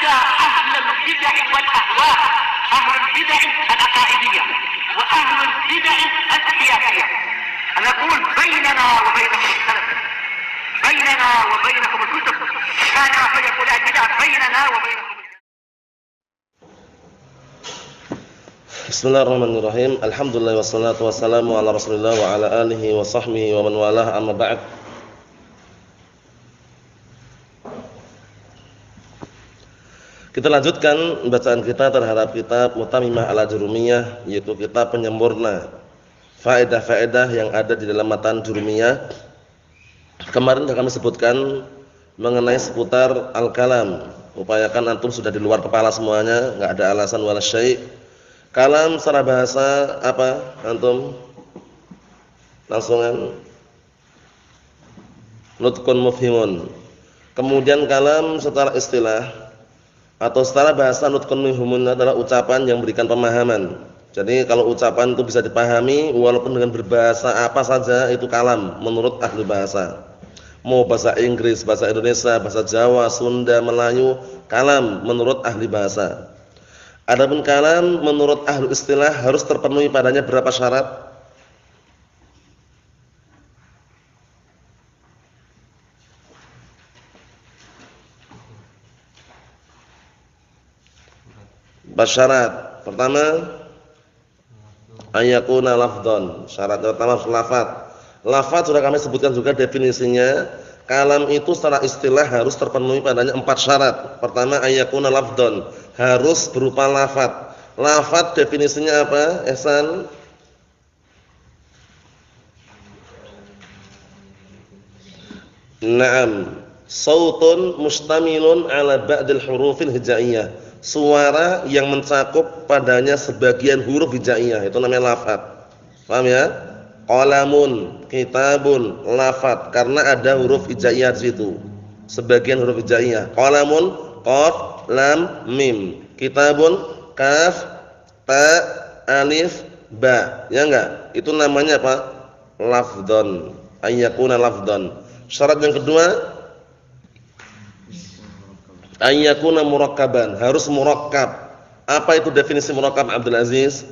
على أهل البدع والأهواء، أهل البدع العقائدية وأهل البدع السياسية. أنا أقول بيننا وبينكم السلف، بيننا وبينكم الكتب، كان فيقول البدع بيننا وبينكم. Bismillahirrahmanirrahim. Alhamdulillah wassalatu wassalamu ala Rasulillah wa ala alihi wa sahbihi wa man walah, amma ba'd. Kita lanjutkan bacaan kita terhadap kitab Mutamimah al-Jurumiyah, yaitu kitab penyempurna faedah-faedah yang ada di dalam matan Jurumiyah. Kemarin sudah kami sebutkan mengenai seputar al-kalam. Upayakan antum sudah di luar kepala semuanya, enggak ada alasan wala syai'. Kalam secara bahasa apa? Antum langsungan. Nutqun mufhimun. Kemudian kalam secara istilah atau secara bahasa nutqun mufhimun adalah ucapan yang memberikan pemahaman. Jadi kalau ucapan itu bisa dipahami walaupun dengan berbahasa apa saja, itu kalam menurut ahli bahasa. Mau bahasa Inggris, bahasa Indonesia, bahasa Jawa, Sunda, Melayu, kalam menurut ahli bahasa. Adapun kalam menurut ahli istilah harus terpenuhi padanya berapa syarat? Syarat. Pertama, ayyakuna lafdhan. Syarat pertama lafaz. Lafaz sudah kami sebutkan juga definisinya. Kalam itu secara istilah harus terpenuhi padanya 4 syarat. Pertama, ayyakuna lafdhan, harus berupa lafaz. Lafaz definisinya apa? Ihsan. Naam, sautun mustamilun ala ba'dil hurufil hijaiyah. Suara yang mencakup padanya sebagian huruf hijaiyah, itu namanya lafaz. Paham ya? Qalamun, kitabun, lafaz, karena ada huruf hijaiyah di situ. Sebagian huruf hijaiyah. Qalamun, qaf, lam, mim. Kitabun, kaf, ta, alif, ba. Ya enggak? Itu namanya apa? Lafdhan. Ayyakuna lafdhan. Syarat yang kedua, ayyakuna murakkaban, harus murakkab. Apa itu definisi murakkab, Abdul Aziz?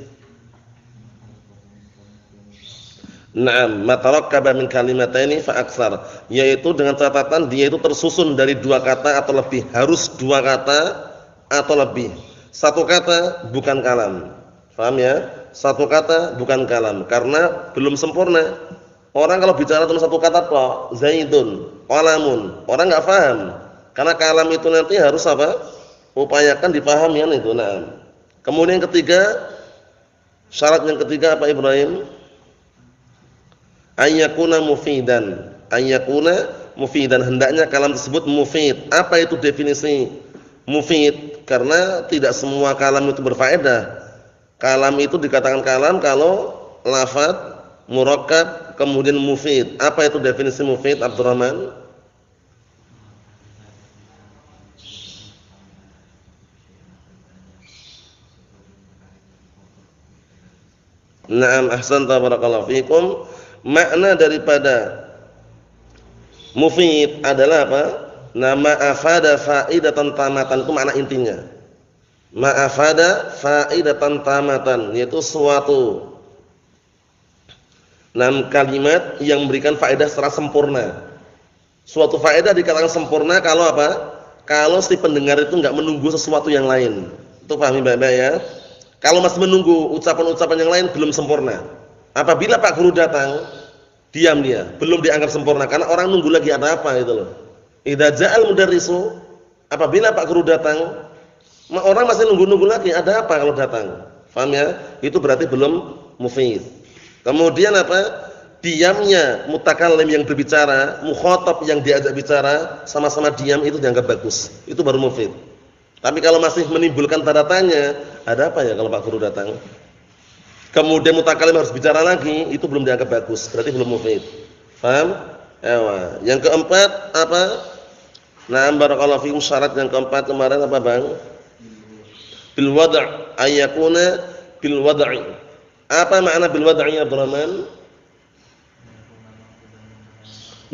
Naam, matarakkaba min kalimataini fa aktsar, yaitu dengan catatan dia itu tersusun dari 2 kata atau lebih, harus 2 kata atau lebih. 1 kata bukan kalam. Paham ya? 1 kata bukan kalam karena belum sempurna. Orang kalau bicara cuma 1 kata kok, zaidun, qalamun, orang enggak paham. Karena kalam itu nanti harus apa? Upayakan dipahami kan itu. Naam. Kemudian yang ketiga, syarat yang ketiga apa Ibrahim? Ayyakuna mufidan. Ayyakuna mufidan, hendaknya kalam tersebut mufid. Apa itu definisi mufid? Karena tidak semua kalam itu berfaedah. Kalam itu dikatakan kalam kalau lafaz, murakkab, kemudian mufid. Apa itu definisi mufid, Abdurrahman? Naam, ahsanta, barakallahu fikum. Makna daripada mufid adalah apa? Nama afada faidatan tamatan, itu makna intinya. Ma'afada faidatan tamatan, yaitu suatu kalimat yang memberikan faedah secara sempurna. Suatu faedah dikatakan sempurna kalau apa? Kalau si pendengar itu enggak menunggu sesuatu yang lain. Itu pahami baik-baik ya. Kalau masih menunggu ucapan-ucapan yang lain belum sempurna. Apabila Pak Guru datang, diam dia, belum dianggap sempurna karena orang nunggu lagi ada apa gitu loh. Idza ja'al mudarrisu, apabila Pak Guru datang, orang masih nunggu-nunggu lagi ada apa kalau datang. Paham ya? Itu berarti belum mufid. Kemudian apa? Diamnya mutakallim yang berbicara, mukhatab yang diajak bicara, sama-sama diam itu dianggap bagus. Itu baru mufid. Tapi kalau masih menimbulkan tanda tanya, ada apa ya kalau Pak Guru datang? Kemudian mutakallim harus bicara lagi, itu belum dianggap bagus, berarti belum mufid. Paham? Ewa. Yang keempat apa? Na'am, barakallahu fikum. Syarat yang keempat kemarin apa, Bang? Bil wad', ayyakuna bil wad'i. Apa makna bil wad'i, Abdurrahman?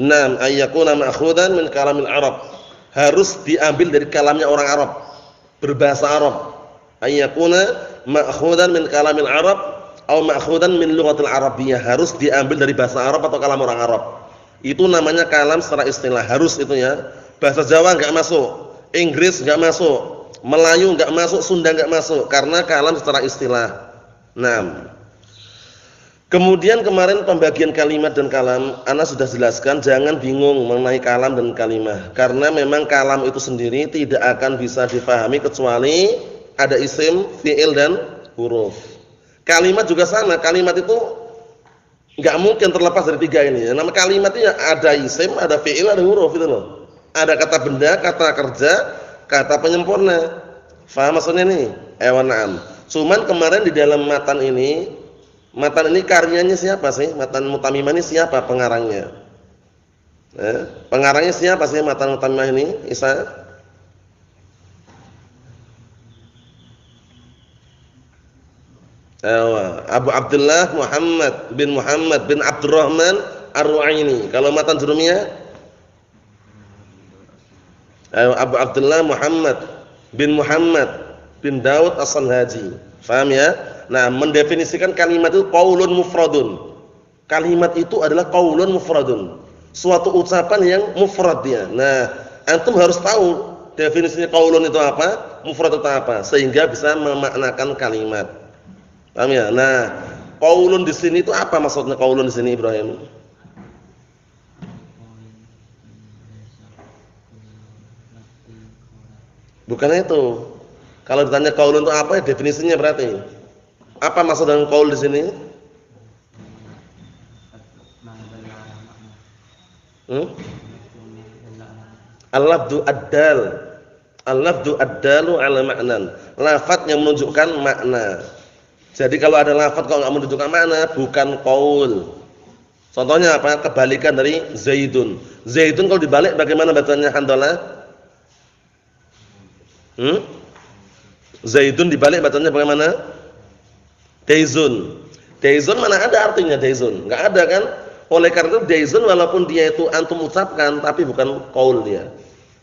Naam, ayyakuna ma'khudan min kalamil Arab. Harus diambil dari kalamnya orang Arab. berbahasa Arab. Ayyakuna ma'khudan min kalamil Arab atau ma'khudan min lughatil Arabiyyah, harus diambil dari bahasa Arab atau kalam orang Arab. Itu namanya kalam secara istilah, harus itu ya. Bahasa Jawa enggak masuk, Inggris enggak masuk, Melayu enggak masuk, Sunda enggak masuk karena kalam secara istilah. Nah, kemudian kemarin pembagian kalimat dan kalam, ana sudah jelaskan, jangan bingung mengenai kalam dan kalimah. Karena memang kalam itu sendiri tidak akan bisa difahami kecuali ada isim, fi'il dan huruf. Kalimat juga sama, kalimat itu enggak mungkin terlepas dari tiga ini. Nama kalimat itu ada isim, ada fi'il, ada huruf itu loh. Ada kata benda, kata kerja, kata penyempurna. Faham maksudnya nih? Na'am. Cuman kemarin di dalam matan ini karyanya siapa sih? Matan Mutamimah ini siapa pengarangnya? Pengarangnya siapa sih matan Mutamimah ini? Isa? Abu Abdullah Muhammad bin Abdurrahman Ar-Ru'aini. Kalau matan Jurumiyah? Abu Abdullah Muhammad bin Daud As-Sanhaji. Faham ya? Nah, mendefinisikan kalimat itu qaulun mufradun. Kalimat itu adalah qaulun mufradun. Suatu ucapan yang mufrad dia. Nah, antum harus tahu definisinya qaulun itu apa, mufrad itu apa, sehingga bisa memaknakan kalimat. Paham ya? Nah, qaulun di sini itu apa maksudnya qaulun di sini, Ibrahim? Bukan itu. Kalau ditanya qaulun itu apa, ya definisinya berarti. Apa maksud dengan qaul di sini? Al-lafdhu ad-dal. Al-lafdhu ad-dalu 'ala ma'nan. Lafaz yang menunjukkan makna. Jadi kalau ada lafaz kalau enggak menunjukkan makna bukan qaul. Contohnya apa? Kebalikan dari Zaidun. Zaidun kalau dibalik bagaimana bacanya Handalah? Zaidun dibalik bacanya bagaimana? Daizun. Daizun mana ada artinya daizun? Enggak ada kan? Oleh karena itu daizun walaupun dia itu antum ucapkan tapi bukan qaul dia.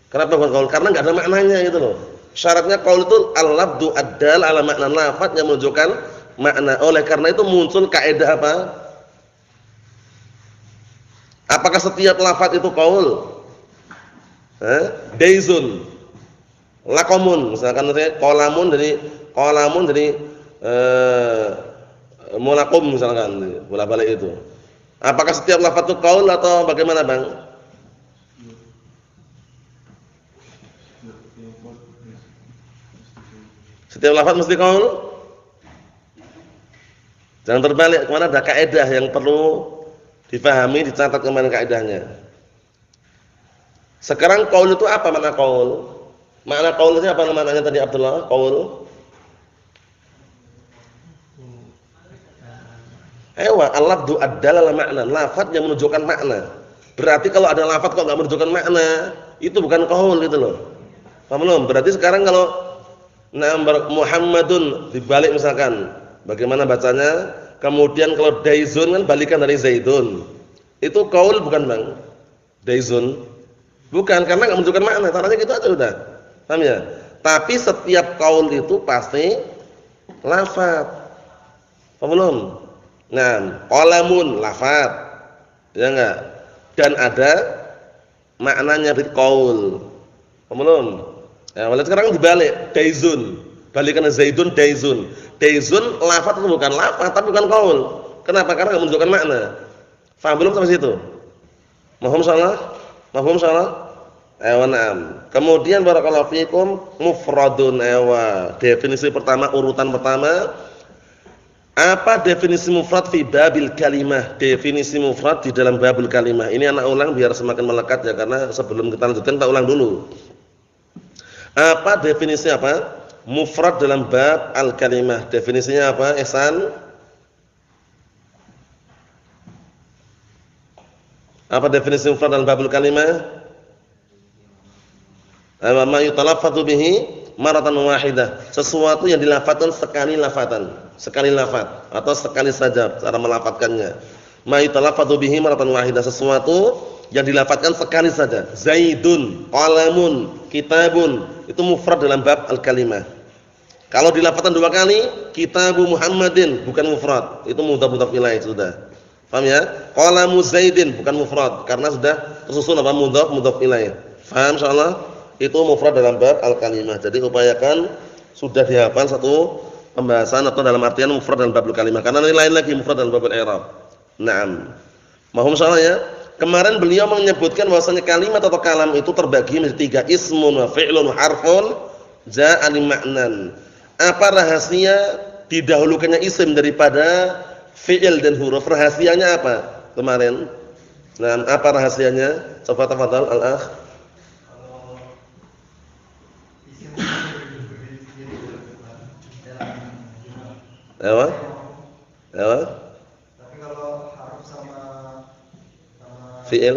Kenapa bukan qaul? Karena enggak ada maknanya gitu loh. Syaratnya qaul itu al-lafdhu ad-dal 'ala ma'na, lafaz yang menunjukkan makna. Oleh karena itu muncul kaidah apa? Apakah setiap lafaz itu qaul? Daizun. Laqamun, misalkan saya qalamun dari mulaqum misalkan, bola-balik itu. Apakah setiap lafaz itu qaul atau bagaimana, Bang? Setiap lafaz mesti qaul? Jangan terbalik, kemana ada kaidah yang perlu difahami, dicatat kemana kaidahnya. Sekarang qaul itu apa makna qaul? Makna qaul itu apa maknanya tadi Abdullah? Qaul. Al-lafdhu ad-dal 'ala ma'na, lafaz yang menunjukkan makna. Berarti kalau ada lafaz kok enggak menunjukkan makna, itu bukan qaul gitu loh. Paham belum? Berarti sekarang kalau Muhammadun dibalik misalkan, bagaimana bacanya? Kemudian kalau daizun kan balikan dari zaidun. Itu qaul bukan, Bang? Daizun. Bukan, karena enggak menunjukkan makna. Caranya gitu aja udah. Paham ya? Tapi setiap qaul itu pasti lafaz. Paham belum? Nah, qalamun lafaz. Ya enggak? Dan ada maknanya di qaul. Paham belum? Ya, walaupun sekarang dibalik, daizun. Balikan zaidun daizun. Daizun lafaz itu bukan lafaz tapi bukan qaul. Kenapa? Karena enggak menunjukkan makna. Paham belum sampai situ? Mohon salah? Mohon salah? Na'am. Kemudian barakallahu fikum mufradun. Definisi pertama, urutan pertama. Apa definisi mufrad fi babil kalimah? Definisi mufrad di dalam babul kalimah. Ini anak ulang biar semakin melekat ya, karena sebelum kita lanjutkan kita ulang dulu. Apa definisi apa? Mufrad dalam bab al-kalimah. Definisinya apa? Ihsan? Apa definisi mufrad dalam babul kalimah? Ma yutalaffadhu bihi maratan wahidah. Sesuatu yang dilafadzkan sekali lafadzan, sekali lafaz atau sekali saja cara melafadzkannya. Ma yutalaffadhu bihi maratan wahidah, sesuatu yang dilafadzkan sekali saja. Zaidun, qalamun, kitabun, itu mufrad dalam bab al-kalimah. Kalau dilafadzkan 2 kali, kitabu Muhammadin bukan mufrad, itu mudhaf ilaih sudah. Paham ya? Qalamu Zaidin bukan mufrad karena sudah tersusun apa mudhaf ilaih. Paham insyaallah? Itu mufrad dalam bab al-kalimah. Jadi upayakan sudah dihafal satu pembahasan atau dalam artian mufrad dalam bab al-kalimah karena ini lain lagi mufrad dalam bab al-i'rab. Naam. Mohon insyaallah ya. Kemarin beliau menyebutkan bahwasanya kalimat atau kalam itu terbagi menjadi 3, ismun wa fi'lun wa harfun ja'a li ma'nan. Apa rahasia didahulukannya isim daripada fi'il dan huruf? Rahasianya apa? Kemarin. Nah, apa rahasianya? Coba tafadhal al-akh. Ewa? Tapi kalau haruf sama fi'il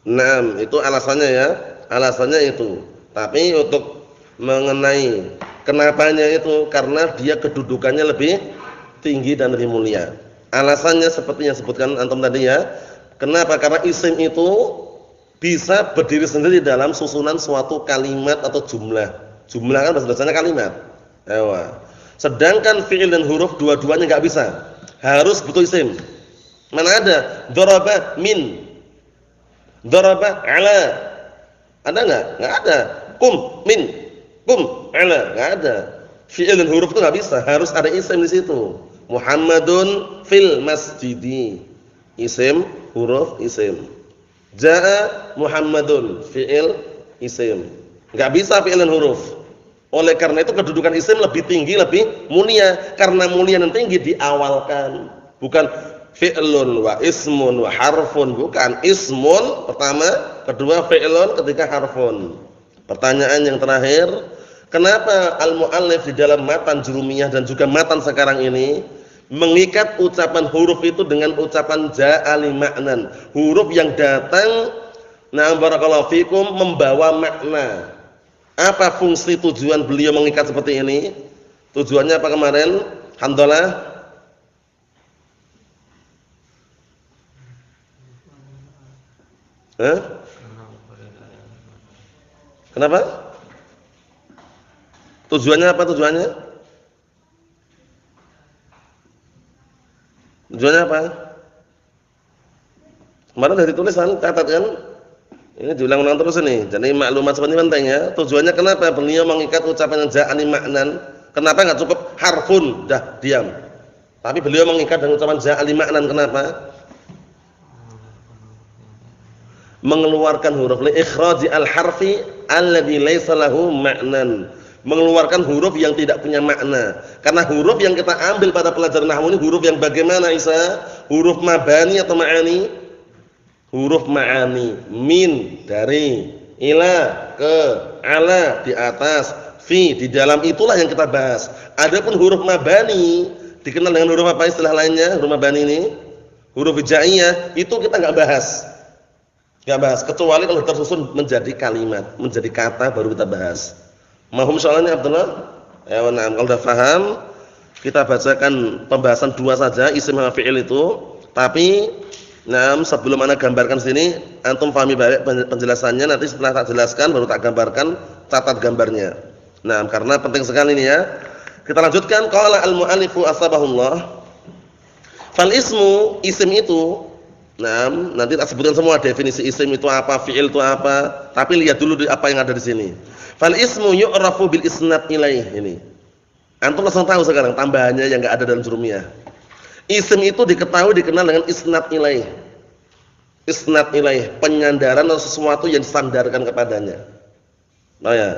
nah, itu alasannya ya. Alasannya itu. Tapi untuk mengenai kenapanya itu karena dia kedudukannya lebih tinggi dan lebih mulia. Alasannya seperti yang sebutkan antum tadi ya. Kenapa? Karena isim itu bisa berdiri sendiri dalam susunan suatu kalimat atau jumlah. Jumlah kan bahasa-bahasanya kalimat. Ewa. Sedangkan fi'il dan huruf dua-duanya enggak bisa. Harus butuh isim. Mana ada? Daraba min. Daraba ala. Ada enggak? Enggak ada. Kum min. Kum ala. Enggak ada. Fi'il dan huruf itu enggak bisa, harus ada isim di situ. Muhammadun fil masjidi. Isim, huruf, isim. Jaa Muhammadun, fi'il, isim. Enggak bisa fi'il dan huruf. Oleh karena itu kedudukan isim lebih tinggi, lebih mulia. Karena mulia dan tinggi diawalkan. Bukan fi'lun wa ismun wa harfun, bukan. Ismun pertama, kedua fi'lun, ketiga harfun. Pertanyaan yang terakhir, kenapa al-mu'allif di dalam matan Jurumiyah dan juga matan sekarang ini mengikat ucapan huruf itu dengan ucapan ja'a li ma'nan? Huruf yang datang, na'am barakallahu fikum, membawa makna. Apa fungsi tujuan beliau mengikat seperti ini? Tujuannya apa kemarin? Hamdalah. Kenapa? Tujuannya apa tujuannya? Tujuannya apa? Kemarin sudah ditulisan, catat kan? Ini diulang-ulang terus ini. Jadi maklumat seperti penting ya. Tujuannya kenapa beliau mengikat ucapan yang ja'ani maknan? Kenapa enggak cukup harfun, dah diam. Tapi beliau mengikat dengan ucapan ja'ani maknan, kenapa? Mengeluarkan huruf li ikhraji al-harfi alladzi laisa lahu ma'nan. Mengeluarkan huruf yang tidak punya makna. Karena huruf yang kita ambil pada pelajaran nahwu ini huruf yang bagaimana Isa? Huruf mabani atau ma'ani? Huruf ma'ani. Min dari, ila ke, ala di atas, fi di dalam, itulah yang kita bahas. Adapun huruf mabani dikenal dengan huruf apa istilah lainnya? Huruf mabani ini huruf hijaiyah, itu kita enggak bahas. Enggak bahas kecuali kalau tersusun menjadi kalimat, menjadi kata baru kita bahas. Mahum soalnya Abdullah? Ya, na'am. Kalau sudah paham, kita bacakan pembahasan 2 saja isim sama fi'il itu. Tapi, na'am, sebelum ana gambarkan sini, antum pahami baik penjelasannya, nanti setelah tak jelaskan baru tak gambarkan, catat gambarnya. Na'am, karena penting sekali ini ya. Kita lanjutkan, qala al-mu'allifu asbahullah. Fal ismu, isim itu, na'am, nanti tak sebutkan semua definisi isim itu apa, fi'il itu apa, tapi lihat dulu apa yang ada di sini. Fal ismu yu'rafu bil isnad ilaih ini. Antum langsung tahu sekarang tambahannya yang enggak ada dalam Jurumiyah. Isim itu diketahui dikenal dengan isnad ilaih. Isnad ilaih, penyandaran atau sesuatu yang disandarkan kepadanya. Nah ya.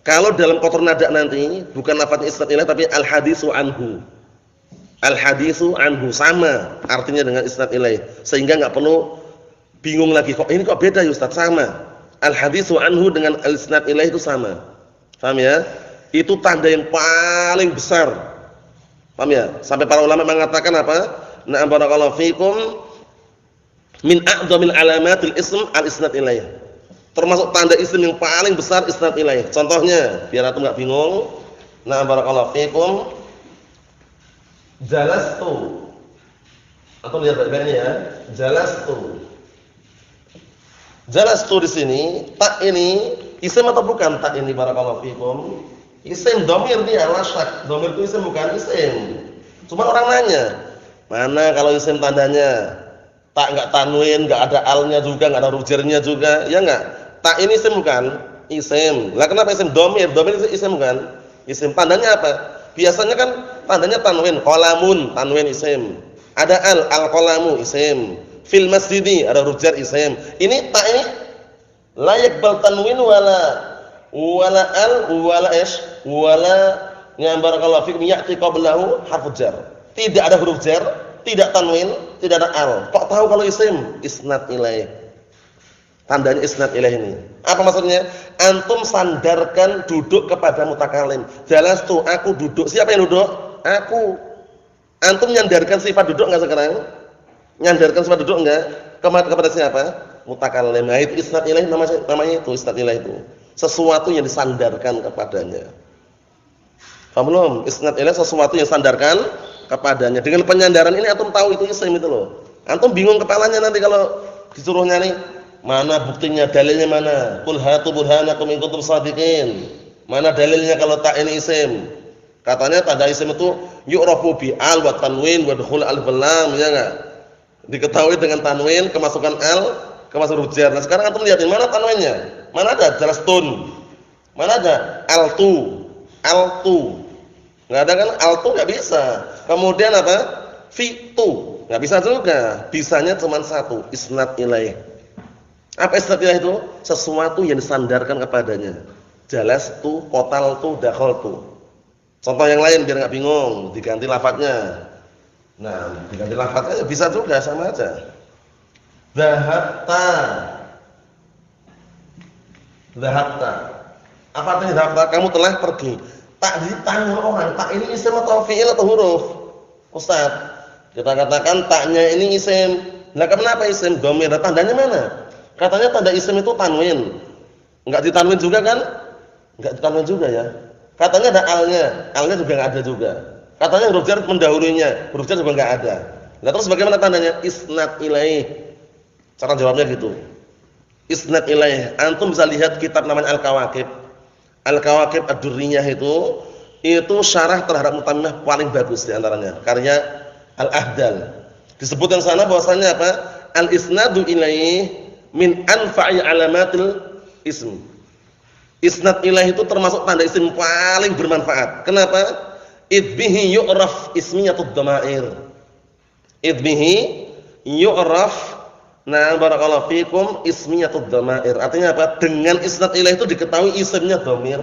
Kalau dalam kotor nada nanti bukan lafaznya isnad ilaih tapi al hadisu anhu. Al hadisu anhu sama artinya dengan isnad ilaih. Sehingga enggak perlu bingung lagi kok ini kok beda ya Ustaz, sama. Al-hadisu anhu dengan al-isnad ilaih itu sama. Paham ya? Itu tanda yang paling besar. Paham ya? Sampai para ulama mengatakan apa? Na'am barakallahu fikum, min a'dhamil alamatil ism al-isnad ilaih. Termasuk tanda isim yang paling besar isnad ilaih. Contohnya, biar antum enggak bingung. Na'am barakallahu fikum, jalastu. Atau lihat baik-baik ini ya. Jalastu. Jalastu di sini, tak ini isim atau bukan tak ini barakallahu fikum? Isim dhamir dia, la syak. Dhamir itu isim bukan isim. Cuma orang nanya, mana kalau isim tandanya? Tak enggak tanwin, enggak ada alnya juga, enggak ada huruf jarnya juga, ya enggak? Tak ini isim bukan? Isim. Lah kenapa isim dhamir? Dhamir itu isim bukan? Isim. Tandanya apa? Biasanya kan tandanya tanwin, qalamun, tanwin isim. Ada al-qalamu isim. Fil masjidi ada huruf jar isim. Ini tak ini la yaqbal tanwin wala wala ish wala ya barakallahu fikum ya'ti qablahu harfu jar. Tidak ada huruf jar, tidak tanwin, tidak ada al. Kok tahu kalau isim? Isnad ilaih. Tandanya isnad ilaih ini. Apa maksudnya? Antum sandarkan duduk kepada mutakalim. Jalastu, aku duduk. Siapa yang duduk? Aku. Antum nyandarkan sifat duduk enggak sekarang? Nyandarkan sifat duduk enggak? Kepada siapa? Mutakalim. Nah, itu isnad ilaih namanya itu isnad ilaih itu. Sesuatu yang disandarkan kepadanya. Paham belum? Isnad ilaih sesuatu yang sandarkan kepadanya. Dengan penyandaran ini antum tahu itu isim itu loh. Antum bingung kepalanya nanti kalau disuruh nyari mana buktinya, dalilnya mana? Qul hatu burhanakum in kuntum shadiqin. Mana dalilnya kalau tak ini isim? Katanya tanda isim itu yu'rafu bi al wa tanwin wa dukhul alif lam, ya enggak? Diketahui dengan tanwin, kemasukan al, kemasukan huruf jar. Nah, sekarang antum lihatin mana tanwinnya? Mana ada jalastun? Mana ada altu? Altu. Enggak ada kan? Altu enggak bisa. Kemudian apa? Fitu. Enggak bisa juga. Bisanya cuma satu, isnad ilaih. Apa isnad ilaih itu? Sesuatu yang disandarkan kepadanya. Jalastu, qataltu, dakhaltu. Contoh yang lain biar enggak bingung, diganti lafadznya. Nah, diganti lafadznya bisa juga sama aja. Dhahabta. Dhahabta. Apa artinya dhahabta? Kamu telah pergi. Tak ditanya orang, tak ini isim atau fi'il atau huruf? Ustaz, kita katakan taknya ini isim. Lah kenapa isim? Dhamir. Tandanya mana? Katanya tanda isim itu tanwin. Enggak ditanwin juga kan? Enggak ditanwin juga ya. Katanya ada alnya. Alnya juga enggak ada juga. Katanya huruf jar mendahulunya. Huruf jar juga enggak ada. Lah terus bagaimana tandanya? Isnad ilaih. Cara jawabnya gitu. Isnad ilaih. Antum bisa lihat kitab namanya Al-Kawakib. Al-Kawakib Ad-Durriyah itu syarah terhadap Mutammimah paling bagus di antaranya. Karya Al-Ahdal. Disebutkan sana bahwasanya apa? Al-isnadu ilaih min anfa'i alamatil ism. Isnad ilaih itu termasuk tanda isim paling bermanfaat. Kenapa? Idbihi yu'raf ismiyatud dhamair. Idbihi yu'raf na barakallahu fikum ismiyatud dhamair. Artinya apa? Dengan isnad ilaih itu diketahui isimnya dhamir.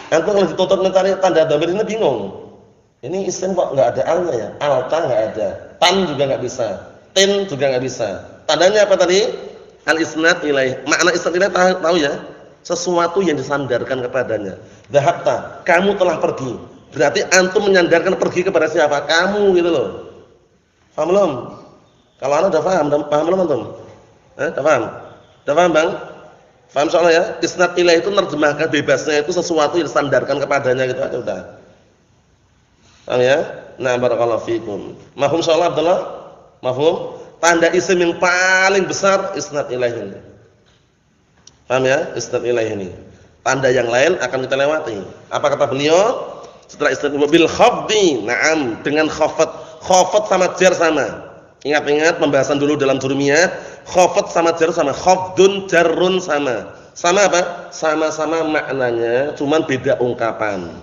Antum kalau dituntut mencari tanda dhamir ini bingung. Ini isim kok enggak ada alnya ya? Alta enggak ada. Tan juga enggak bisa. Tin juga enggak bisa. Tandanya apa tadi? Al-isnad ilaih. Makna isnad ilaih tahu ya? Sesuatu yang disandarkan kepadanya. Dhahabta, kamu telah pergi. Berarti antum menyandarkan pergi kepada siapa? Kamu gitu loh. Paham belum? Kalau anda udah paham belum antum? Udah paham? Udah paham Bang? Paham soalnya ya? Isnad ilaih itu nerjemahkan bebasnya itu sesuatu yang disandarkan kepadanya gitu aja udah. Paham ya? Nah, barakallahu fikum. Mafhum insyaallah Abdullah? Mafhum? Tanda isim yang paling besar isnad ilaih ini. Paham ya? Isnad ilaih ini. Tanda yang lain akan kita lewati. Apa kata beliau? Setelah isnad bil khafdi, na'am, dengan khafat. Khafat sama jar sama. Ingat-ingat pembahasan dulu dalam jurumiyah, khafat sama jar sama, khafdun jarrun sama. Sama apa? Sama-sama maknanya, cuman beda ungkapan.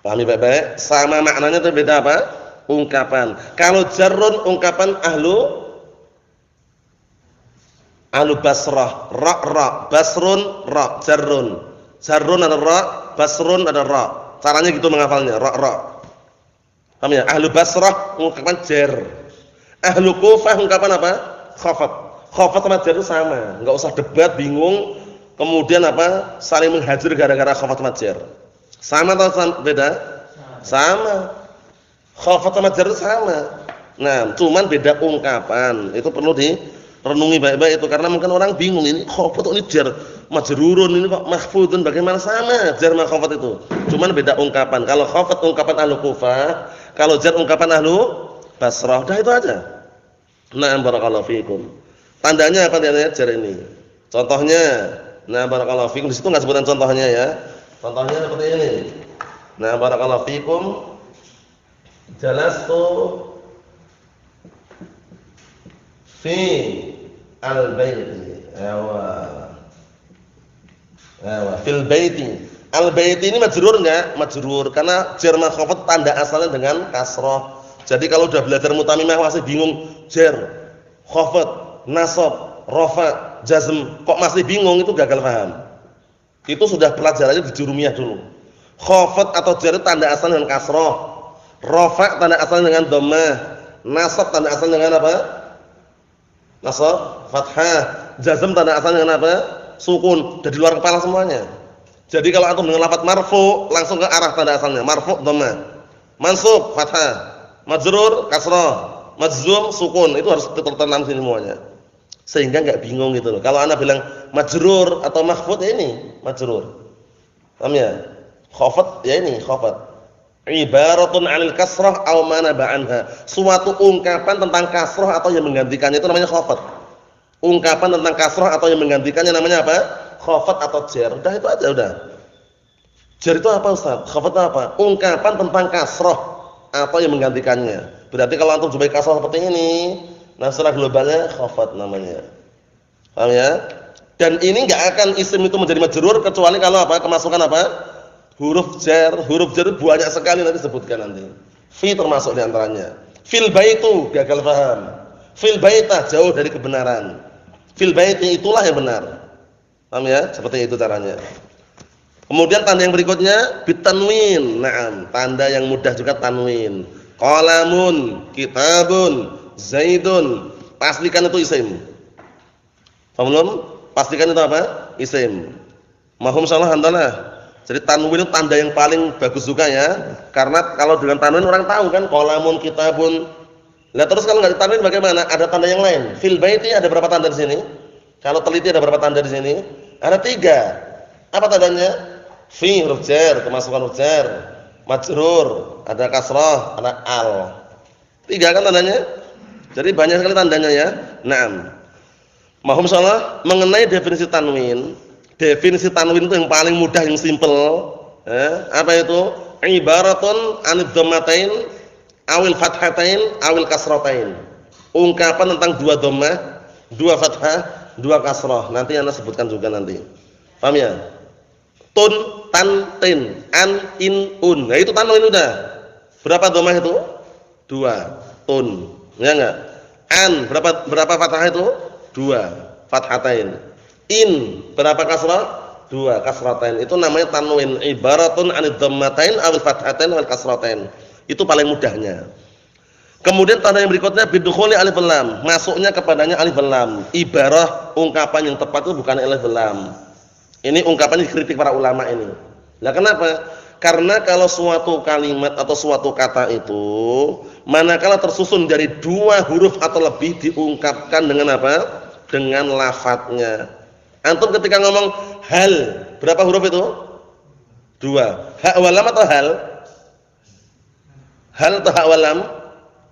Pahami baik-baik? Sama maknanya tapi beda apa? Ungkapan. Kalau jarrun ungkapan ahlu Basrah, ra, basrun, ra, jarrun. Jarrun ada ra, basrun ada ra. Caranya gitu menghafalnya, ra. Paham ya? Ahlu Basrah ungkapan jar. Ahlu Kufah ungkapan apa? Khafat. Khafat sama jar itu sama, enggak usah debat, bingung. Kemudian apa? Saling menghajar gara-gara khafat sama jar. Sama atau beda? Sama. Khafat sama jar itu sama. Nah, cuman beda ungkapan. Itu perlu direnungi baik-baik itu karena mungkin orang bingung ini khafat ini jar majrurun ini kok mahfudun bagaimana sama jar sama khafat itu. Cuman beda ungkapan. Kalau khafat ungkapan ahlu Kufah, kalau jar ungkapan ahlu Basrah. Udah itu aja. Na'am barakallahu fiikum. Tandanya apa tandanya? Jar ini. Contohnya, nah barakallahu fikum, di situ enggak sebutan contohnya ya. Contohnya seperti ini. Nah barakallahu fikum, jalastu fi al-baiti. Fil baiti. Al-baiti ini majrur enggak? Majrur karena jar khafat tanda asalnya dengan kasrah. Jadi kalau udah belajar mutamimah masih bingung jar, khafat, nasab, rafa, jazm, kok masih bingung itu gagal paham. Itu sudah pelajarannya di jurumiyah dulu. Khafat atau jar tanda asalnya dengan kasrah, rafa tanda asalnya dengan dhammah, nasab tanda asalnya dengan apa? Nasab, fathah, jazm tanda asalnya dengan apa? Sukun. Dari luar kepala semuanya. Jadi kalau antum dengan lafaz marfu langsung ke arah tanda asalnya, marfu dhammah, mansub fathah, majrur kasrah, majzum sukun, itu harus tertanam sini semuanya. Sehingga enggak bingung gitu loh. Kalau Anda bilang majrur atau mahfud ya ini majrur. Paham ya? Khafat ya ini khafat. Ibaratun 'anil kasrah aw ma naba anha. Suatu ungkapan tentang kasrah atau yang menggantikannya itu namanya khafat. Ungkapan tentang kasrah atau yang menggantikannya namanya apa? Khafat atau jar. Udah itu aja udah. Jar itu apa Ustaz? Khafat itu apa? Ungkapan tentang kasrah atau yang menggantikannya. Berarti kalau antum jumpai kasrah seperti ini, nah secara globalnya khafat namanya. Paham ya? Dan ini enggak akan isim itu menjadi majrur kecuali kalau apa? Kemasukan apa? Huruf jar. Huruf jar itu banyak sekali nanti sebutkan nanti. Fi termasuk di antaranya. Fil baitu gagal paham. Fil baitah jauh dari kebenaran. Fil baiti itulah yang benar. Paham ya? Seperti itu caranya. Kemudian tanda yang berikutnya bitanwin. Naam, tanda yang mudah juga tanwin. Qalamun, kitabun, zaidun. Pastikan itu isim. Paham belum? Pastikan itu apa? Isim. Mahum salah handalah. Jadi tanwin itu tanda yang paling bagus juga ya. Karena kalau dengan tanwin orang tahu kan qalamun, kitabun. Lah terus kalau enggak ditanwin bagaimana? Ada tanda yang lain. Fil baiti ada berapa tanda di sini? Kalau teliti ada berapa tanda di sini? Ada 3. Apa tandanya? Fi huruf jar, kemasukan huruf jar. Majrur, ada kasrah, ada al. 3 kan tandanya? Jadi banyak sekali tandanya ya. Naam. Mahum salah mengenai definisi tanwin. Definisi tanwin itu yang paling mudah, yang simple. Apa itu? Ibaratun 'anid dhammatain awil fathatain awil kasratain. Ungkapan tentang 2 dhammah, 2 fathah, 2 kasrah. Nanti Anda sebutkan juga nanti. Paham ya? Tun, tan, tin, an, in, un. Nah itu tanwin udah. Berapa dhammah itu? 2. Tun. Ya enggak? An berapa fathah itu? 2 fathatain. In berapa kasrah? 2 kasratain. Itu namanya tanwin. Ibaratun 'anid dhammatain awil fathatain wal kasratain. Itu paling mudahnya. Kemudian tanda yang berikutnya bidukhuli alif lam, masuknya kepadanya alif lam. Ibarah ungkapan yang tepat itu bukan alif lam. Ini ungkapan dikritik para ulama ini. Lah kenapa? Karena kalau suatu kalimat atau suatu kata itu manakala tersusun dari 2 huruf atau lebih diungkapkan dengan apa? Dengan lafadznya. Antum ketika ngomong hal, berapa huruf itu? 2. Ha wal lam atau hal? Hal atau ha wal lam?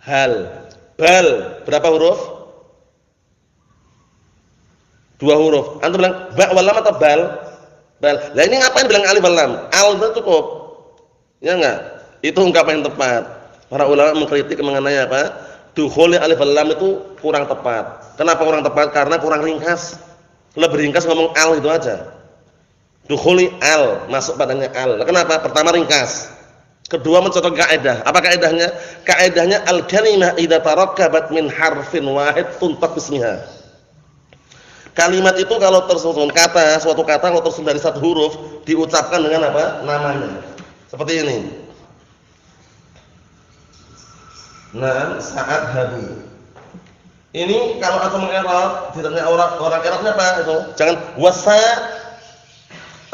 Hal. Bal berapa huruf? 2 huruf. Antum bilang ba wal lam atau bal? Bal. Lah ini ngapain bilang alif wal lam? Al itu cukup. Ya enggak? Itu ungkapan yang tepat. Para ulama mengkritik mengenai apa? Dukhul alif wal lam itu kurang tepat. Kenapa kurang tepat? Karena kurang ringkas. Lebih ringkas ngomong al itu aja. Dukhuli al, masuk padanya al. Kenapa? Pertama ringkas. Kedua mencontoh kaidah. Apa kaidahnya? Kaidahnya al-kalimah idza tarakkabat min harfin wahid tuntaq ismiha. Kalimat itu kalau tersusun suatu kata kalau tersusun dari 1 huruf diucapkan dengan apa? Namanya. Seperti ini. Nah, saat habi. Ini kalau antum mengi'rab, ditanya orang i'rabnya apa itu? Jangan wasa.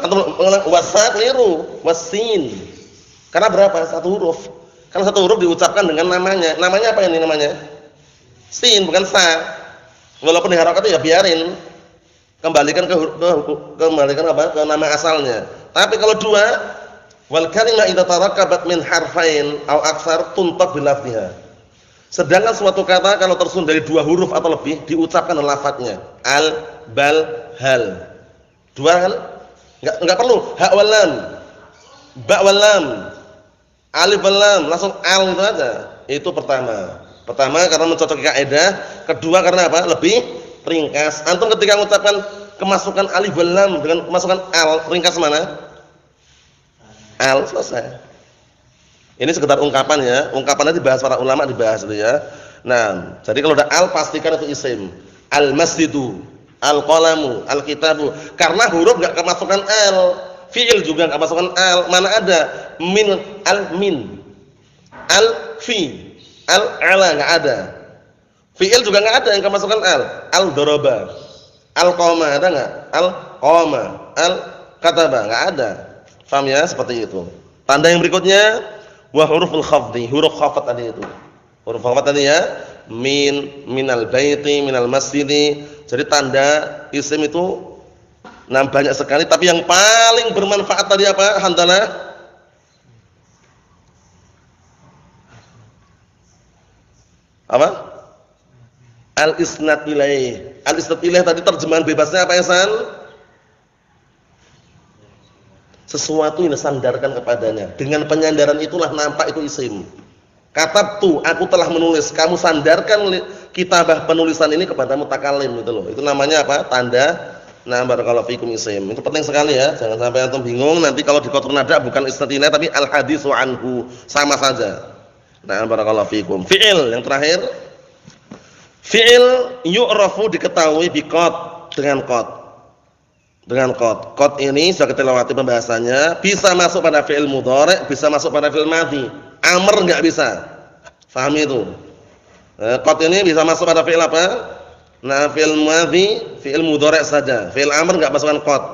Antum mengulang wasa keliru, wasin. Karena berapa? 1 huruf. Kalau 1 huruf diucapkan dengan namanya. Namanya apa ini namanya? Sin, bukan sa. Walaupun diharokat ya biarin. Kembalikan kembalikan apa? Ke nama asalnya. Tapi kalau 2, wal kalimah idza tarakkabat min harfain aw aktsar tuntaq bi lafziha. Sedangkan suatu kata kalau tersusun dari 2 huruf atau lebih diucapkan dengan lafadznya al, bal, hal. 2 kan? Enggak perlu ha wal lam, ba wal lam, alif wal lam, langsung al itu aja. Itu pertama. Pertama karena mencocoki kaidah, kedua karena apa? Lebih ringkas. Antum ketika mengucapkan kemasukan alif wal lam dengan kemasukan al, ringkas mana? Al, selesai. Ini sekedar ungkapan ya, ungkapannya dibahas para ulama, dibahas itu ya. Nah, jadi kalau ada al pastikan itu isim. Al-masjidu, al-qalamu, al-kitabu. Karena huruf enggak kemasukan al, fi'il juga enggak kemasukan al. Mana ada min, al-min, al-fi, al-ala, enggak ada. Fi'il juga enggak ada yang kemasukan al. Al-daraba, al-qama, ada enggak? Al-qama, al-kataba, enggak ada. Paham ya? Seperti itu. Tanda yang berikutnya wa huruful khafdi, huruf khafat tadi itu. Huruf khafat tadi ya, minal baiti, minal masjidi. Jadi tanda isim itu banyak sekali, tapi yang paling bermanfaat tadi apa? Handalah apa? Al-isnad ilaih. Al-isnad ilaih tadi terjemahan bebasnya apa ya, San? Sesuatu yang disandarkan kepadanya. Dengan penyandaran itulah nampak itu isim. Katabtu, aku telah menulis. Kamu sandarkan kitabah penulisan ini kepada mutakalim gitu loh. Itu namanya apa? Tanda barakallahu fikum isim. Itu penting sekali ya. Jangan sampai antum bingung nanti kalau di qatrun nada bukan isnatina tapi al haditsu anhu, sama saja. Barakallahu fikum. Fi'il yang terakhir. Fi'il yu'rafu diketahui bi qad, dengan qad. Dengan qad. Qad ini sudah kita lewati pembahasannya, bisa masuk pada fi'il mudhari', bisa masuk pada fi'il madhi. Amr enggak bisa. Fahami itu. Qad ini bisa masuk pada fi'il apa? Fi'il madhi, fi'il mudhari' saja. Fi'il amr enggak masukkan qad.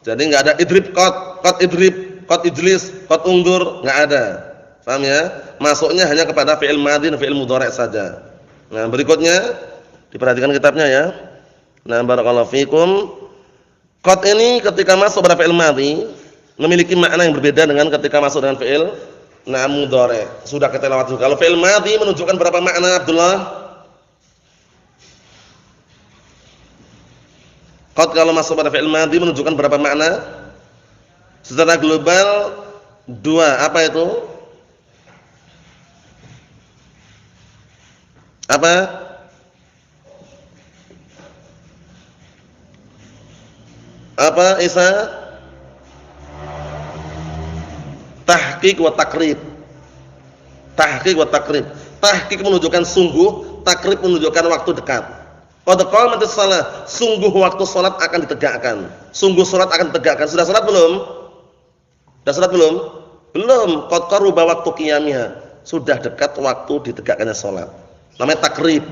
Jadi enggak ada idrib qad, qad idrib, qad ijlis, qad undur, enggak ada. Paham ya? Masuknya hanya kepada fi'il madhi dan fi'il mudhari' saja. Berikutnya diperhatikan kitabnya ya. Barakallahu fikum. Qad ini ketika masuk pada fi'il madhi memiliki makna yang berbeda dengan ketika masuk dengan fi'il mudhari'. Sudah kita lewati. Kalau fi'il madhi menunjukkan berapa makna, Abdullah? Qad kalau masuk pada fi'il madhi menunjukkan berapa makna? Secara global 2. Apa itu? Apa? Apa Isa? Tahqiq wa takrib. Tahqiq wa takrib. Tahqiq menunjukkan sungguh, takrib menunjukkan waktu dekat. Qad qamatis shalah, sungguh waktu salat akan ditegakkan. Sungguh salat akan ditegakkan. Sudah salat belum? Sudah salat belum? Belum. Qad qaruba waqtu qiyamiha. Sudah dekat waktu ditegakkannya salat. Namanya takrib.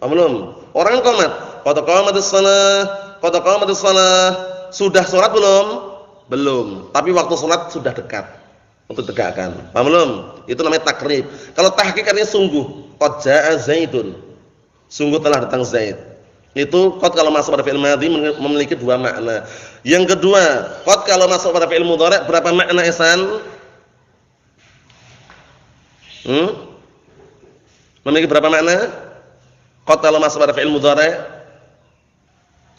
Paham belum? Orang qomat. Qad qamatis shalah. Qad qamatis shalah, sudah salat belum? Belum, tapi waktu salat sudah dekat untuk tegakkan. Paham belum? Itu namanya takrib. Kalau tahqiq artinya sungguh. Qad jaa Zaidun. Sungguh telah datang Zaid. Itu qad kalau masuk pada fi'il madhi memiliki 2 makna. Yang kedua, qad kalau masuk pada fi'il mudhari' berapa makna, Ihsan? Memiliki berapa makna? Qad kalau masuk pada fi'il mudhari'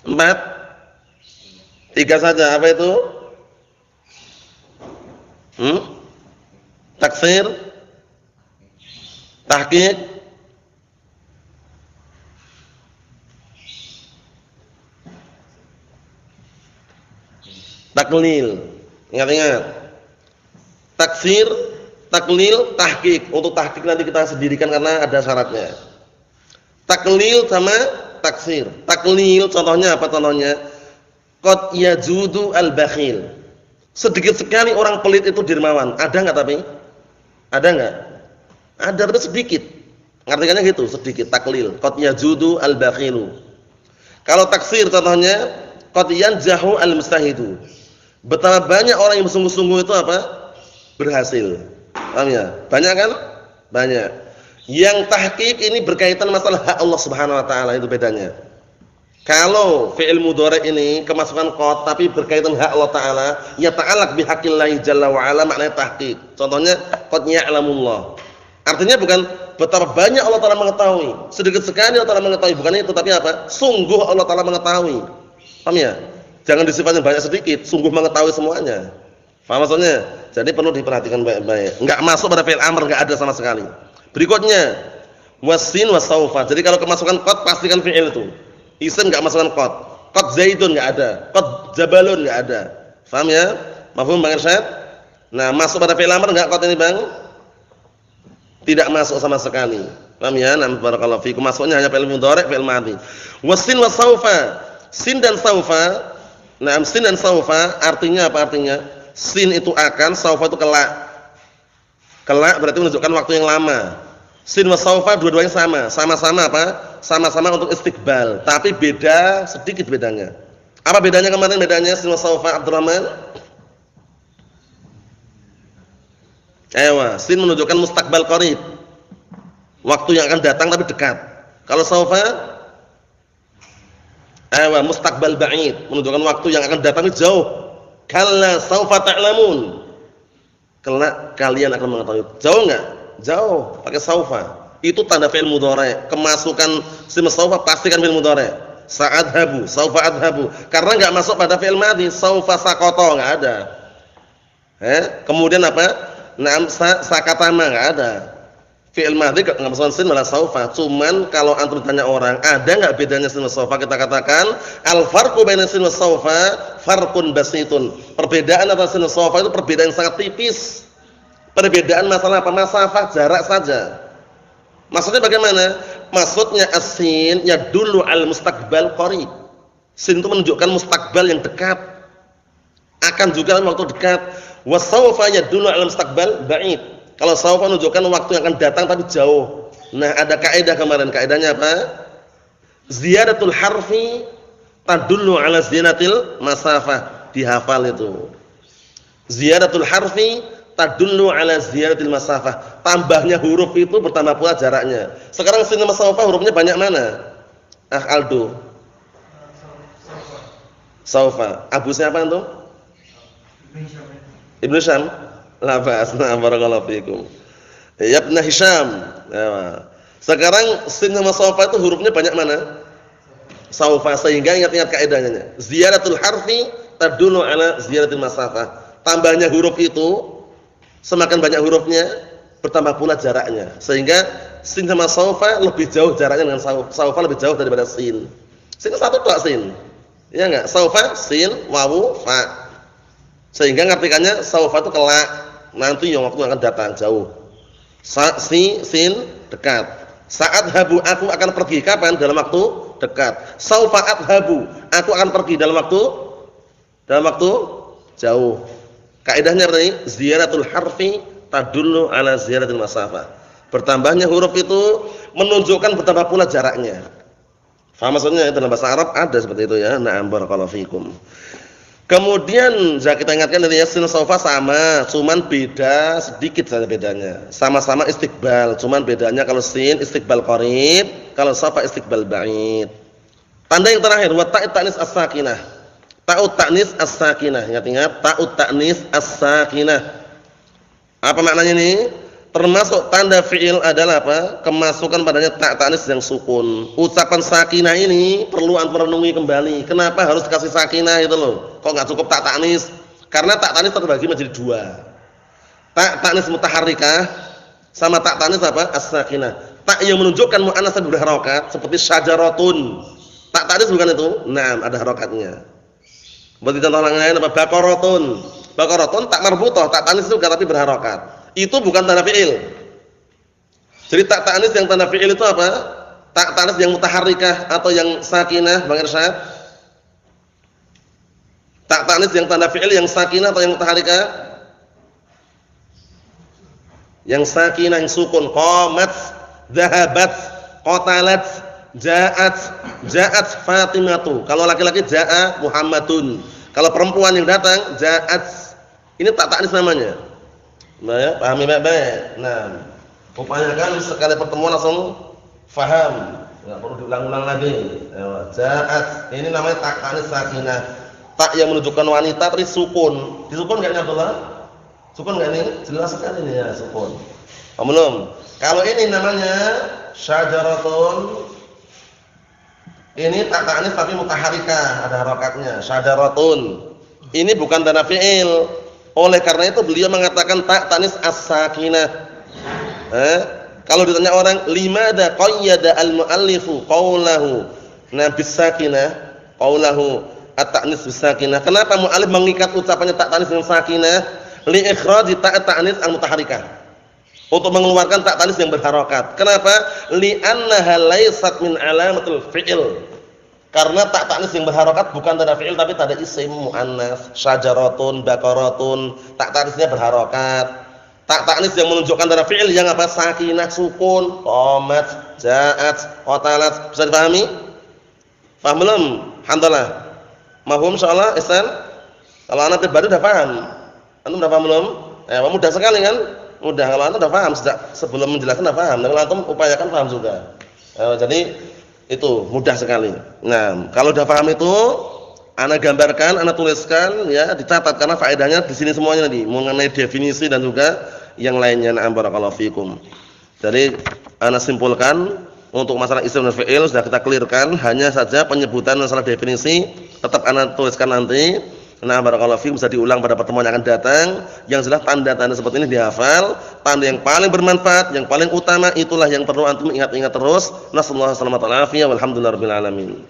4. 3 saja. Apa itu? Taksir, tahqiq, taklil. Ingat-ingat. Taksir, taklil, tahqiq. Untuk tahqiq nanti kita sendirikan karena ada syaratnya. Taklil sama taksir. Taklil contohnya apa contohnya? Qad yajudu al-bakhil. Sedikit sekali orang pelit itu dermawan. Ada enggak tapi? Ada enggak? Ada tapi sedikit. Artinya gitu, sedikit taklil. Qad yajudu al-bakhilu. Kalau taksir contohnya qad yanjahu al-mustahidu. Betapa banyak orang yang bersungguh-sungguh itu apa? Berhasil. Paham ya? Banyak kan? Banyak. Yang tahqiq ini berkaitan masalah hak Allah Subhanahu wa taala, itu bedanya. Kalau fi'il mudhari' ini kemasukan qad tapi berkaitan hak Allah taala, ya ta'allaq bi haqqillah jalla wa ala, maknanya tahqiq. Contohnya qad ya'lamullah. Artinya bukan Betapa banyak Allah Ta'ala mengetahui. Sedikit sekali Allah Ta'ala mengetahui. Bukan itu, tapi apa? Sungguh Allah Ta'ala mengetahui. Paham ya? Jangan disifatkan banyak sedikit. Sungguh mengetahui semuanya. Paham maksudnya? Jadi perlu diperhatikan baik-baik. Enggak masuk pada fi'il amr, enggak ada sama sekali. Berikutnya, wasin wasaufa. Jadi kalau kemasukan qad pastikan fi'il itu. Isim enggak masukkan qad. Qad zaidun enggak ada. Qad jabalun enggak ada. Paham ya? Mafhum Bang Irsyad? Nah, masuk pada fi'il amr enggak qad ini, Bang? Tidak masuk sama sekali. Paham ya? Nah, barakallahu fikum. Masuknya hanya fi'il mudhari', fi'il madhi. Wasin wasaufa. Sin dan saufa. Nah, sin dan saufa artinya apa artinya? Sin itu akan, saufa itu kelak. Kelak berarti menunjukkan waktu yang lama. Sin wa saufa dua-duanya sama. Sama-sama apa? Sama-sama untuk istiqbal, tapi beda sedikit bedanya. Apa bedanya kemarin bedanya sin wa saufa, Abdurrahman? Ayo, sin menunjukkan mustaqbal qarib. Waktu yang akan datang tapi dekat. Kalau saufa mustaqbal ba'id, menunjukkan waktu yang akan datang jauh. Kalla saufa ta'lamun. Kelak kalian akan mengetahui. Jauh enggak? Jauh, pakai saufa. Itu tanda fi'il mudhari'. Kemasukan sim saufa pastikan fi'il mudhari'. Sa'adhabu, saufa adhabu. Karena enggak masuk pada fi'il madhi, saufa saqata enggak ada. Kemudian apa? Na'am sakatama enggak ada. Fi'il madhi enggak masuk sin wala saufa. Cuman kalau antum tanya orang, ada enggak bedanya sin wa saufa? Kita katakan al farqu baina sin wa saufa farqun basitun. Perbedaan antara sin wa saufa itu perbedaan yang sangat tipis. Perbedaan masalah apa? Masafah, jarak saja. Maksudnya bagaimana? Maksudnya as-sin yadullu al mustaqbal qarib. Sin itu menunjukkan mustaqbal yang dekat. Akan juga dalam waktu dekat. Wa saufa yadullu al mustaqbal ba'id. Kalau saufa menunjukkan waktu yang akan datang tapi jauh. Nah, ada kaidah kemarin. Kaidahnya apa? Ziyadatul harfi tadullu ala ziyadatil masafah. Dihafal itu. Ziyadatul harfi tadullu ala ziyadatil masafah. Tambahnya huruf itu bertambah pula jaraknya. Sekarang sin masafah hurufnya banyak mana? Aldo. Saufa. Abu siapa antum? Ibnu Syam. Labas. Nah, barakallahu fikum. Ya Ibnu Hisham. Ya. Sekarang sin masafah itu hurufnya banyak mana? Saufa. Sehingga ingat-ingat kaidahnya. Ziyadatul harfi tadullu ala ziyadatil masafah. Tambahnya huruf itu semakin banyak hurufnya bertambah pula jaraknya. Sehingga sin sama saufa lebih jauh jaraknya dengan saufa lebih jauh daripada sin. Sin satu tok sin. Ya enggak? Saufa sin wawu fa. Sehingga ngartikannya saufa itu kelak, nanti yang waktu akan datang jauh. Sin dekat. Saat habu aku akan pergi kapan? Dalam waktu dekat. Saufa adhabu aku akan pergi dalam waktu jauh. Kaidahnya berarti ziyadatul harfi tadullu ala ziyadatil masafah. Bertambahnya huruf itu menunjukkan bertambah pula jaraknya. Faham maksudnya? Itu dalam bahasa Arab ada seperti itu ya. Na'am barakallahu fikum. Kemudian kita ingatkan dari sin saufa sama, cuman beda sedikit saja bedanya. Sama-sama istiqbal, cuman bedanya kalau sin istiqbal qarib, kalau saufa istiqbal ba'id. Tanda yang terakhir wa ta'ut ta'nis as-sakinah. Ta'ut ta'nis as-sakinah. Ingat-ingat ta'ut ta'nis as-sakinah. Apa maknanya ini? Termasuk tanda fi'il adalah apa? Kemasukan padanya ta' ta'nis yang sukun. Ucapan sakinah ini perlu antum renungi kembali. Kenapa harus dikasih sakinah itu loh? Kok enggak cukup ta' ta'nis? Karena ta' ta'nis terbagi menjadi dua. Ta' ta'nis mutaharrikah sama ta' ta'nis apa? As-sakinah. Ta' yang menunjukkan muannats berharokat seperti syajaratun. Ta' ta'nis bukan itu? Naam, ada harokatnya. Berarti contoh lain apa? Baqaratun. Baqaratun tak marbutah, ta' ta'nis juga tapi berharokat. Itu bukan tanda fi'il. Jadi ta' ta'nis yang tanda fi'il itu apa? Ta' ta'nis yang mutaharrikah atau yang sakinah, Bang Irsyad? Ta' ta'nis yang tanda fi'il yang sakinah atau yang mutaharrikah? Yang sakinah yang sukun. Qamat, dhahabat, qatalat, ja'at, ja'at Fatimatu. Kalau laki-laki ja'a Muhammadun. Kalau perempuan yang datang ja'at. Ini ta' ta'nis namanya. Nah ya, pahami baik-baik. Nah, upayakan sekali pertemuan langsung faham. Enggak perlu diulang-ulang lagi. Ja'at. Ini namanya ta' ta'nis sakinah. Ta' yang menunjukkan wanita tapi sukun. Disukun enggak nih Abdullah? Sukun enggak nih? Jelas sekali nih ya, sukun. Paham belum? Kalau ini namanya syajaratun. Ini tak ta'nis tapi mutaharikah, ada harakatnya. Syajaratun. Ini bukan tanda fi'il. Oleh karena itu beliau mengatakan tak ta'nis as-sakinah. Kalau ditanya orang limada qayyada al-muallifu qaulahu bis-sakinah, qaulahu at-ta'nis bis-sakinah. Kenapa muallif mengikat ucapannya tak ta'nis dengan sakinah? Li ikhraji ta'nis al-mutaharikah. Untuk mengeluarkan tak ta'nis yang berharakat. Kenapa? Li annaha laysat min alamatil fi'il. Karena tak ta'nis yang berharakat bukan tanda fi'il tapi tanda isim muannats, syajaratun, baqaratun, tak ta'nisnya berharakat. Tak ta'nis yang menunjukkan tanda fi'il yang apa? Sakinah, sukun, qamat, ja'at, qatalat. Bisa dipahami? Paham belum? Alhamdulillah. Mahum insyaallah, Ihsan? Kalau anak baru sudah paham. Antum sudah paham belum? Mudah sekali kan? Mudah. Kalau antum sudah paham sejak sebelum menjelaskan sudah paham. Kalau antum upayakan paham juga. Jadi itu mudah sekali. Nah, kalau sudah paham itu, ana gambarkan, ana tuliskan ya, dicatat karena faedahnya di sini semuanya nanti mengenai definisi dan juga yang lainnya. Na'am barakallahu fikum. Jadi ana simpulkan untuk masalah isim dan fi'il sudah kita clearkan, hanya saja penyebutan masalah definisi tetap ana tuliskan nanti. Na'am barakallahu fikum, bisa diulang pada pertemuan yang akan datang. Yang jelas tanda-tanda seperti ini dihafal, tanda yang paling bermanfaat, yang paling utama itulah yang perlu antum ingat-ingat terus. Nasallahu alaihi wasallam, walhamdulillahirabbil alamin.